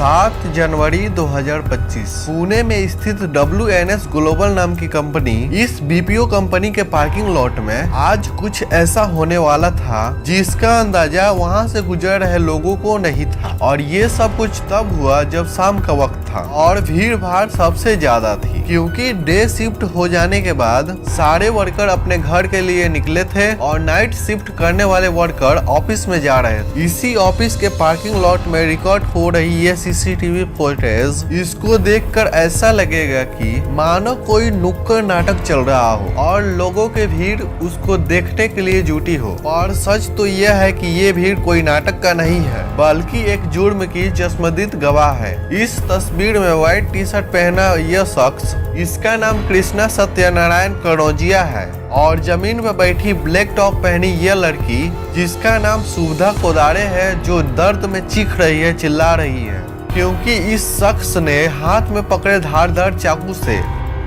7 जनवरी 2025 पुणे में स्थित WNS global नाम की कंपनी, इस BPO कंपनी के पार्किंग लॉट में आज कुछ ऐसा होने वाला था जिसका अंदाजा वहां से गुजर रहे लोगों को नहीं था। और ये सब कुछ तब हुआ जब शाम का वक्त था और भीड़ भाड़ सबसे ज्यादा थी, क्योंकि डे शिफ्ट हो जाने के बाद सारे वर्कर अपने घर के लिए निकले थे और नाइट शिफ्ट करने वाले वर्कर ऑफिस में जा रहे थे। इसी ऑफिस के पार्किंग लॉट में रिकॉर्ड हो रही ये CCTV फुटेज, इसको देखकर ऐसा लगेगा कि मानो कोई नुक्कड़ नाटक चल रहा हो और लोगों के भीड़ उसको देखने के लिए जुटी हो। और सच तो यह है कि ये भीड़ कोई नाटक का नहीं है, बल्कि एक जुर्म की चश्मदीद गवाह है। इस तस्वीर में व्हाइट टी-शर्ट पहना यह शख्स, इसका नाम कृष्णा सत्यनारायण कनौजिया है, और जमीन पर बैठी ब्लैक टॉप पहनी यह लड़की, जिसका नाम सुविधा कोदारे है, जो दर्द में चीख रही है, चिल्ला रही है, क्योंकि इस शख्स ने हाथ में पकड़े धारदार चाकू से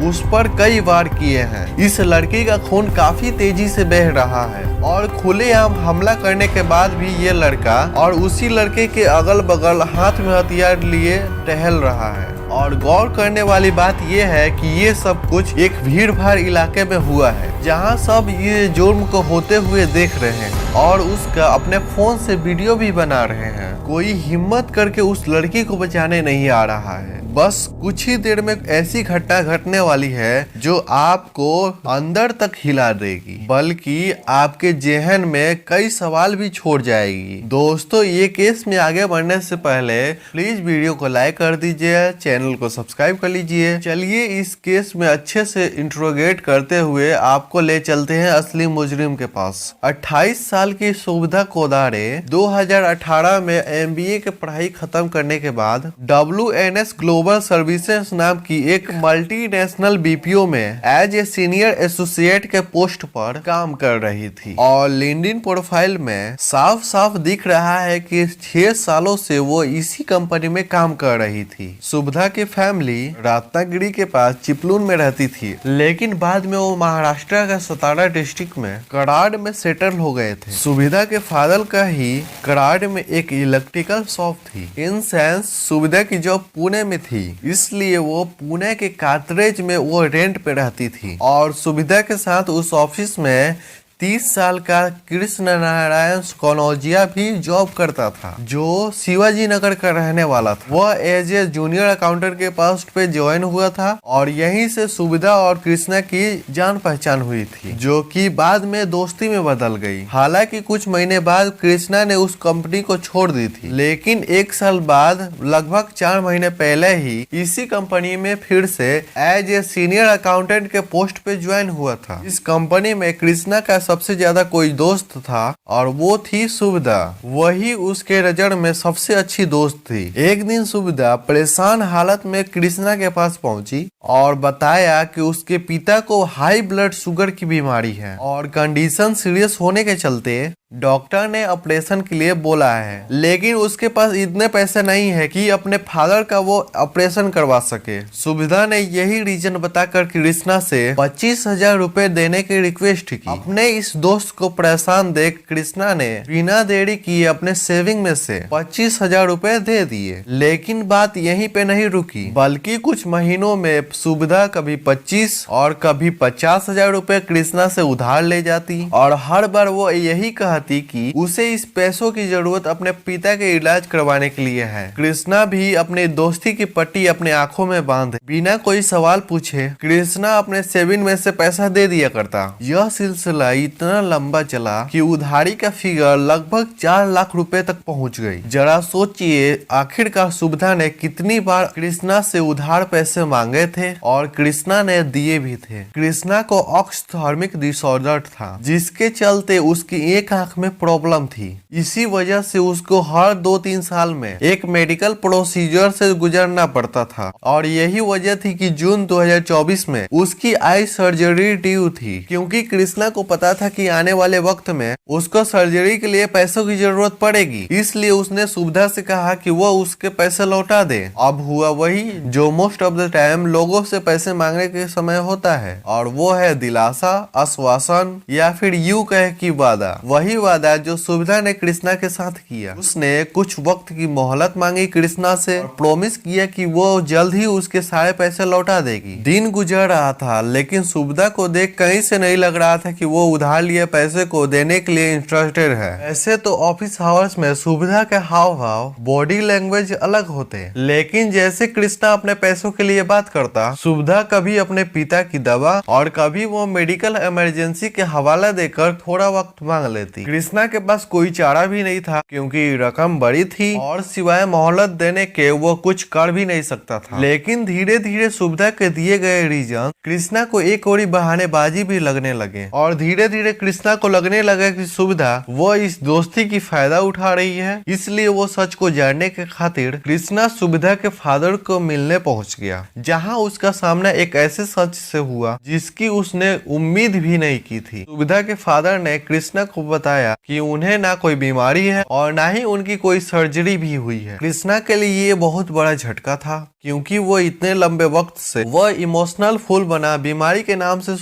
उस पर कई वार किए हैं। इस लड़की का खून काफी तेजी से बह रहा है और खुलेआम हमला करने के बाद भी ये लड़का और उसी लड़के के अगल बगल हाथ में हथियार लिए टहल रहा है। और गौर करने वाली बात यह है कि ये सब कुछ एक भीड़ भाड़ इलाके में हुआ है, जहां सब ये जुर्म को होते हुए देख रहे हैं और उसका अपने फोन से वीडियो भी बना रहे हैं। कोई हिम्मत करके उस लड़की को बचाने नहीं आ रहा है। बस कुछ ही देर में ऐसी घटना घटने वाली है जो आपको अंदर तक हिला देगी, बल्कि आपके जेहन में कई सवाल भी छोड़ जाएगी। दोस्तों, ये केस में आगे बढ़ने से पहले प्लीज वीडियो को लाइक कर दीजिए, चैनल को सब्सक्राइब कर लीजिए। चलिए इस केस में अच्छे से इंट्रोगेट करते हुए आपको ले चलते हैं असली मुजरिम के पास। 28 साल की सुविधा कोदारे 2018 में MBA की पढ़ाई खत्म करने के बाद WNS ग्लोबल सर्विसेज नाम की एक मल्टीनेशनल BPO में एज ए सीनियर एसोसिएट के पोस्ट पर काम कर रही थी। और लिंक्डइन प्रोफाइल में साफ साफ दिख रहा है कि 6 सालों से वो इसी कंपनी में काम कर रही थी। सुविधा की फैमिली रत्नागिरी के पास चिपलून में रहती थी, लेकिन बाद में वो महाराष्ट्र का सतारा डिस्ट्रिक्ट में कराड़ में सेटल हो गए थे। सुविधा के फादर का ही कराड़ में एक इलेक्ट्रिकल शॉप थी। इन सेंस सुविधा की जॉब पुणे में थी, इसलिए वो पुणे के कातरेज में वो रेंट पे रहती थी। और सुविधा के साथ उस ऑफिस में 30 साल का कृष्ण नारायण कनौजिया भी जॉब करता था, जो शिवाजी नगर का रहने वाला था। वह एज ए जूनियर अकाउंटेंट के पोस्ट पे ज्वाइन हुआ था और यहीं से सुविधा और कृष्णा की जान पहचान हुई थी, जो कि बाद में दोस्ती में बदल गई। हालांकि कुछ महीने बाद कृष्णा ने उस कंपनी को छोड़ दी थी, लेकिन 1 साल बाद लगभग 4 महीने पहले ही इसी कंपनी में फिर से एज ए सीनियर अकाउंटेंट के पोस्ट पे ज्वाइन हुआ था। इस कंपनी में कृष्णा का सबसे ज्यादा कोई दोस्त था और वो थी सुविधा। वही उसके नजर में सबसे अच्छी दोस्त थी। एक दिन सुविधा परेशान हालत में कृष्णा के पास पहुंची और बताया कि उसके पिता को हाई ब्लड शुगर की बीमारी है और कंडीशन सीरियस होने के चलते डॉक्टर ने ऑपरेशन के लिए बोला है, लेकिन उसके पास इतने पैसे नहीं है कि अपने फादर का वो ऑपरेशन करवा सके। सुविधा ने यही रीजन बताकर कृष्णा से 25,000 रुपए देने की रिक्वेस्ट की। अपने इस दोस्त को परेशान देख कृष्णा ने बिना देरी किए अपने सेविंग में से 25,000 रुपए दे दिए। लेकिन बात यहीं पे नहीं रुकी, बल्कि कुछ महीनों में सुविधा कभी 25 और कभी 50,000 रुपए कृष्णा से उधार ले जाती और हर बार वो यही कहती कि उसे इस पैसों की जरूरत अपने पिता के इलाज करवाने के लिए है। कृष्णा भी अपनी दोस्ती की पट्टी अपने आंखों में बांधे बिना कोई सवाल पूछे कृष्णा अपने सेविंग में से पैसा दे दिया करता। यह सिलसिला इतना लंबा चला कि उधारी का फिगर लगभग 4 लाख रुपए तक पहुंच गई। जरा सोचिए, आखिरकार सुविधा ने कितनी बार कृष्णा से उधार पैसे मांगे थे और कृष्णा ने दिए भी थे। कृष्णा को ऑक्सथर्मिक डिसऑर्डर था, जिसके चलते उसकी एक आंख में प्रॉब्लम थी। इसी वजह से उसको हर 2-3 साल में एक मेडिकल प्रोसीजर से गुजरना पड़ता था और यही वजह थी कि जून 2024 में उसकी आई सर्जरी ड्यू थी, क्योंकि कृष्णा को पता था कि आने वाले वक्त में उसको सर्जरी के लिए पैसों की जरूरत पड़ेगी। इसलिए उसने सुविधा से कहा कि वो उसके पैसे लौटा दे। अब हुआ वही जो मोस्ट ऑफ द टाइम लोगों से पैसे मांगने के समय होता है, और वो है दिलासा, आश्वासन या फिर यूं कहे कि वादा। वही वही वादा जो सुविधा ने कृष्णा के साथ किया। उसने कुछ वक्त की मोहलत मांगी कृष्णा से और प्रॉमिस किया कि वो जल्द ही उसके सारे पैसे लौटा देगी। दिन गुजर रहा था लेकिन सुविधा को देख कहीं से नहीं लग रहा था कि वो उधार लिए पैसे को देने के लिए इंटरेस्टेड है। ऐसे तो ऑफिस आवर्स में सुविधा के हाव भाव, बॉडी लैंग्वेज अलग होते, लेकिन जैसे कृष्णा अपने पैसों के लिए बात करता, सुविधा कभी अपने पिता की दवा और कभी वो मेडिकल इमरजेंसी के हवाला देकर थोड़ा वक्त मांग लेती। कृष्णा के पास कोई चारा भी नहीं था क्योंकि रकम बड़ी थी और सिवाय मोहलत देने के वो कुछ कर भी नहीं सकता था। लेकिन धीरे धीरे सुविधा के दिए गए रीजन कृष्णा को एक और बहानेबाजी भी लगने लगे और धीरे धीरे कृष्णा को लगने लगा कि सुविधा वो इस दोस्ती की फायदा उठा रही है। इसलिए वो सच को जानने के खातिर कृष्णा सुविधा के फादर को मिलने पहुंच गया, जहां उसका सामना एक ऐसे सच से हुआ जिसकी उसने उम्मीद भी नहीं की थी। सुविधा के फादर ने कृष्णा को बताया कि उन्हें ना कोई बीमारी है और ना ही उनकी कोई सर्जरी भी हुई है। कृष्णा के लिए ये बहुत बड़ा झटका था क्योंकि वो इतने लंबे वक्त से वह इमोशनल फूल बना। बीमारी के नाम से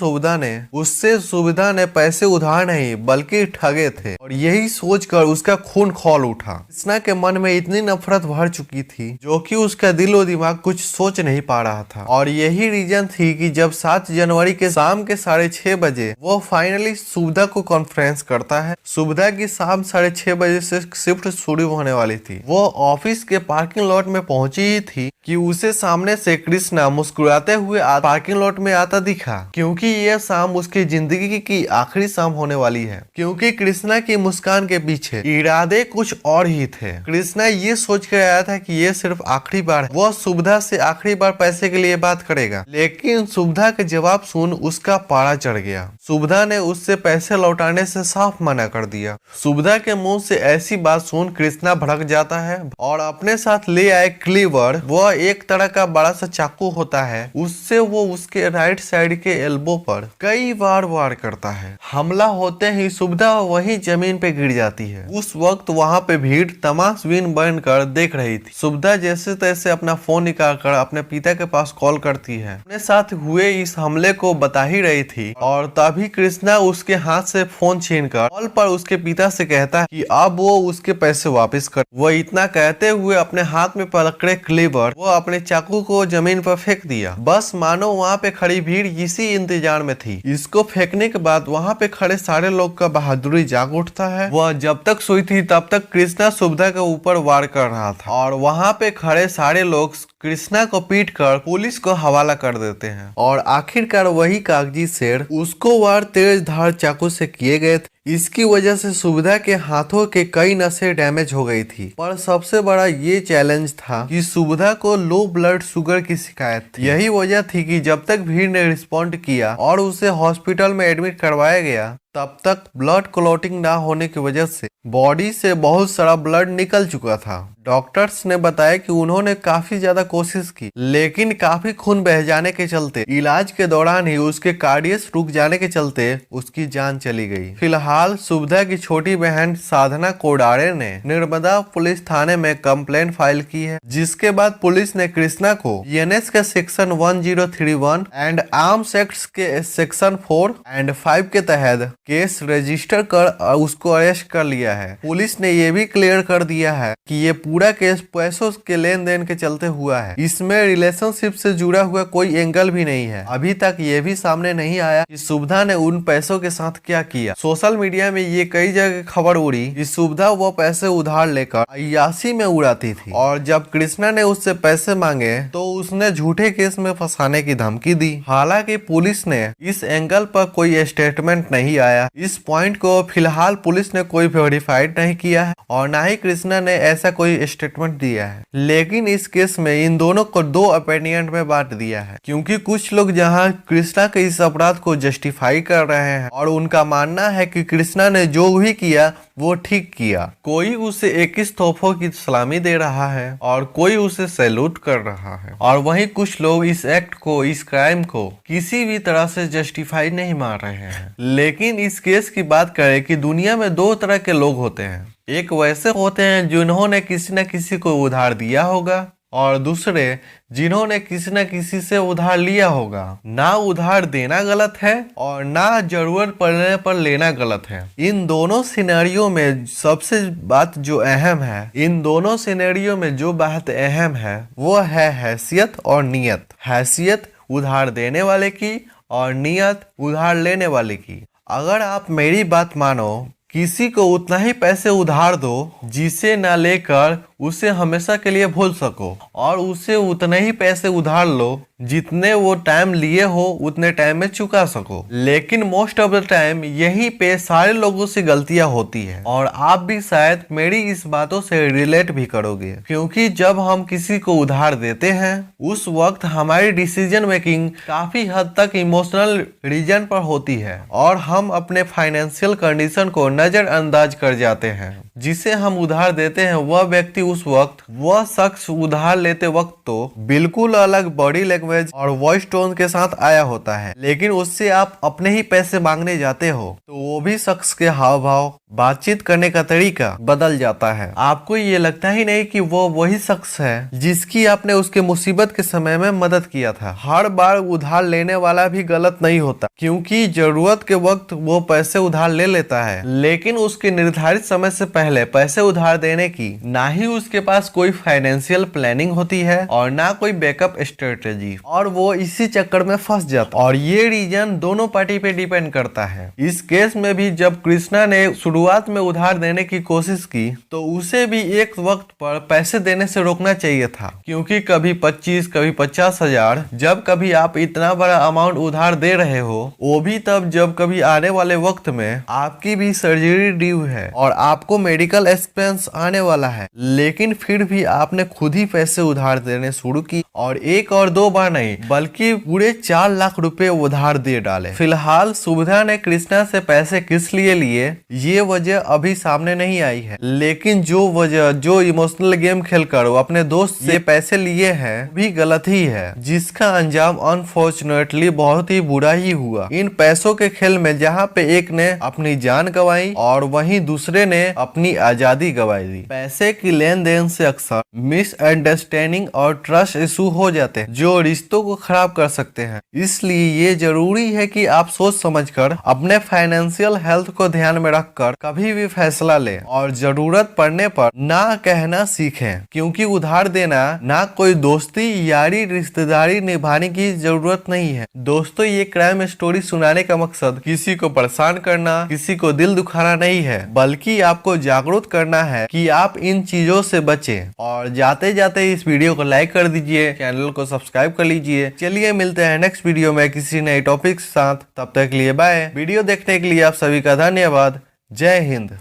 सुविधा ने पैसे उधार नहीं बल्कि ठगे थे और यही सोचकर उसका खून खौल उठा। कृष्णा के मन में इतनी नफरत भर चुकी थी जो कि उसका दिल और दिमाग कुछ सोच नहीं पा रहा था और यही रीजन थी कि जब 7 जनवरी के शाम के 6:30 बजे वो फाइनली सुविधा को कॉन्फ्रेंस करता है। सुविधा की शाम 6:30 बजे से शिफ्ट शुरू होने वाली थी। वो ऑफिस के पार्किंग लॉट में पहुंची ही थी कि उसे सामने से कृष्णा मुस्कुराते हुए पार्किंग लॉट में आता दिखा, क्योंकि यह शाम उसकी जिंदगी की आखिरी शाम होने वाली है। क्योंकि कृष्णा की मुस्कान के पीछे इरादे कुछ और ही थे। कृष्णा ये सोच कर आया था कि यह सिर्फ आखिरी बार वो सुविधा से आखिरी बार पैसे के लिए बात करेगा, लेकिन सुविधा के जवाब सुन उसका पारा चढ़ गया। सुविधा ने उससे पैसे लौटाने से साफ मना कर दिया। सुविधा के मुंह से ऐसी बात सुन कृष्णा भड़क जाता है और अपने साथ ले आए क्लीवर, वह एक तरह का बड़ा सा चाकू होता है, उससे वो उसके राइट साइड के एल्बो पर कई बार वार करता है। हमला होते ही सुविधा वहीं जमीन पे गिर जाती है। उस वक्त वहां पे भीड़ तमाशबीन बनकर देख रही थी। सुविधा जैसे तैसे अपना फोन निकालकर अपने पिता के पास कॉल करती है, अपने साथ हुए इस हमले को बता ही रही थी और तभी कृष्णा उसके हाथ से फोन छीनकर कॉल पर उसके पिता से कहता है कि अब वो उसके पैसे वापस कर। वो इतना कहते हुए अपने हाथ में पकड़े क्लीवर वो अपने चाकू को जमीन पर फेंक दिया। बस मानो वहाँ पे खड़ी भीड़ इसी इंतजार में थी। इसको फेंकने के बाद वहाँ पे खड़े सारे लोग का बहादुरी जाग उठता है। वह जब तक सोई थी तब तक कृष्णा सुविधा के ऊपर वार कर रहा था और वहाँ पे खड़े सारे लोग कृष्णा को पीटकर पुलिस को हवाला कर देते हैं और आखिरकार वही कागजी शेर उसको वार तेज धार चाकू से किए गए थे। इसकी वजह से सुविधा के हाथों के कई नसें डैमेज हो गई थी। पर सबसे बड़ा ये चैलेंज था कि सुविधा को लो ब्लड शुगर की शिकायत थी। यही वजह थी कि जब तक भीड़ ने रिस्पॉन्ड किया और उसे हॉस्पिटल में एडमिट करवाया गया, तब तक ब्लड क्लॉटिंग ना होने की वजह से बॉडी से बहुत सारा ब्लड निकल चुका था। डॉक्टर्स ने बताया कि उन्होंने काफी ज्यादा कोशिश की, लेकिन काफी खून बह जाने के चलते इलाज के दौरान ही उसके कार्डियस रुक जाने के चलते उसकी जान चली गई। फिलहाल सुविधा की छोटी बहन साधना कोडारे ने नर्मदा पुलिस थाने में कंप्लेंट फाइल की है, जिसके बाद पुलिस ने कृष्णा को एनएस के सेक्शन 1031 एंड आर्म्स एक्ट के सेक्शन 4 एंड 5 के तहत केस रजिस्टर कर उसको अरेस्ट कर लिया है। पुलिस ने ये भी क्लियर कर दिया है कि ये पूरा केस पैसों के लेन देन के चलते हुआ है। इसमें रिलेशनशिप से जुड़ा हुआ कोई एंगल भी नहीं है। अभी तक ये भी सामने नहीं आया कि सुविधा ने उन पैसों के साथ क्या किया। सोशल मीडिया में ये कई जगह खबर उड़ी कि सुविधा वो पैसे उधार लेकर अय्याशी में उड़ाती थी और जब कृष्णा ने उससे पैसे मांगे तो उसने झूठे केस में फंसाने की धमकी दी। हालांकि पुलिस ने इस एंगल पर कोई स्टेटमेंट नहीं आया। इस पॉइंट को फिलहाल पुलिस ने कोई वेरीफाइड नहीं किया है और न ही कृष्णा ने ऐसा कोई स्टेटमेंट दिया है। लेकिन इस केस में इन दोनों को दो ओपिनियन में बांट दिया है, क्योंकि कुछ लोग जहां कृष्णा के इस अपराध को जस्टिफाई कर रहे हैं और उनका मानना है कि कृष्णा ने जो भी किया वो ठीक किया। कोई उसे 21 तोहफों की सलामी दे रहा है और कोई उसे सैल्यूट कर रहा है और वहीं कुछ लोग इस एक्ट को, इस क्राइम को किसी भी तरह से जस्टिफाई नहीं मान रहे हैं। लेकिन इस केस की बात करें कि दुनिया में दो तरह के लोग होते हैं। एक वैसे होते हैं जिन्होंने किसी न किसी को उधार दिया होगा और दूसरे जिन्होंने किसी न किसी से उधार लिया होगा। ना उधार देना गलत है और ना जरूरत पड़ने पर लेना गलत है। इन दोनों सिनेरियो में सबसे बात जो अहम है, इन दोनों सिनेरियो में जो बात अहम है वो है हैसियत और नीयत। हैसियत उधार देने वाले की और नीयत उधार लेने वाले की। अगर आप मेरी बात मानो, किसी को उतना ही पैसे उधार दो जिसे ना लेकर उसे हमेशा के लिए भूल सको, और उसे उतने ही पैसे उधार लो जितने वो टाइम लिए हो उतने टाइम में चुका सको। लेकिन मोस्ट ऑफ द टाइम यहीं पे सारे लोगों से गलतियां होती है, और आप भी शायद मेरी इस बातों से रिलेट भी करोगे, क्योंकि जब हम किसी को उधार देते हैं उस वक्त हमारी डिसीजन मेकिंग काफी हद तक इमोशनल रीजन पर होती है और हम अपने फाइनेंशियल कंडीशन को नजरअंदाज कर जाते हैं। जिसे हम उधार देते हैं वह व्यक्ति उस वक्त, वह शख्स उधार लेते वक्त तो बिल्कुल अलग बॉडी लैंग्वेज और वॉइस टोन के साथ आया होता है, लेकिन उससे आप अपने ही पैसे मांगने जाते हो तो वो भी शख्स के हाव भाव, बातचीत करने का तरीका बदल जाता है। आपको ये लगता ही नहीं कि वो वही शख्स है जिसकी आपने उसके मुसीबत के समय में मदद किया था। हर बार उधार लेने वाला भी गलत नहीं होता, क्योंकि जरूरत के वक्त वो पैसे उधार ले लेता है, लेकिन उसके निर्धारित समय से पहले पैसे उधार देने की ना ही उसके पास कोई फाइनेंशियल प्लानिंग होती है और ना कोई बैकअप स्ट्रेटेजी, और वो इसी चक्कर में फंस जाता। और ये रीजन दोनों पार्टी पे डिपेंड करता है। इस केस में भी जब कृष्णा ने शुरुआत में उधार देने की कोशिश की तो उसे भी एक वक्त पर पैसे देने से रोकना चाहिए था, क्योंकि कभी 25, कभी 50,000, जब कभी आप इतना बड़ा अमाउंट उधार दे रहे हो, वो भी तब जब कभी आने वाले वक्त में आपकी भी सर्जरी ड्यू है और आपको मेडिकल एक्सपेंस आने वाला है, लेकिन फिर भी आपने खुद ही पैसे उधार देने शुरू की, और एक और दो बार नहीं बल्कि पूरे 4 लाख रुपए उधार दे डाले। फिलहाल सुविधा ने कृष्णा से पैसे किस लिए लिए ये वजह अभी सामने नहीं आई है, लेकिन जो वजह, जो इमोशनल गेम खेलकर वो अपने दोस्त से पैसे लिए हैं भी गलत ही है, जिसका अंजाम अनफॉर्चुनेटली बहुत ही बुरा ही हुआ। इन पैसों के खेल में जहाँ पे एक ने अपनी जान गंवाई और वहीं दूसरे ने अपनी आजादी गंवाई दी। पैसे की लेन देन से अक्सर मिसअंडरस्टैंडिंग और ट्रस्ट इशू हो जाते हैं जो रिश्तों को खराब कर सकते हैं। इसलिए ये जरूरी है कि आप सोच समझकर अपने फाइनेंशियल हेल्थ को ध्यान में रखकर कभी भी फैसला लें और जरूरत पड़ने पर ना कहना सीखें, क्योंकि उधार देना ना कोई दोस्ती, यारी, रिश्तेदारी निभाने की जरूरत नहीं है। दोस्तों, ये क्राइम स्टोरी सुनाने का मकसद किसी को परेशान करना, किसी को दिल दुखाना नहीं है, बल्कि आपको जागरूक करना है कि आप इन चीजों से बचें। और जाते जाते इस वीडियो को लाइक कर दीजिए, चैनल को सब्सक्राइब कर लीजिए। चलिए मिलते हैं नेक्स्ट वीडियो में किसी नए टॉपिक के साथ। तब तक के लिए बाय। वीडियो देखने के लिए आप सभी का धन्यवाद। जय हिंद।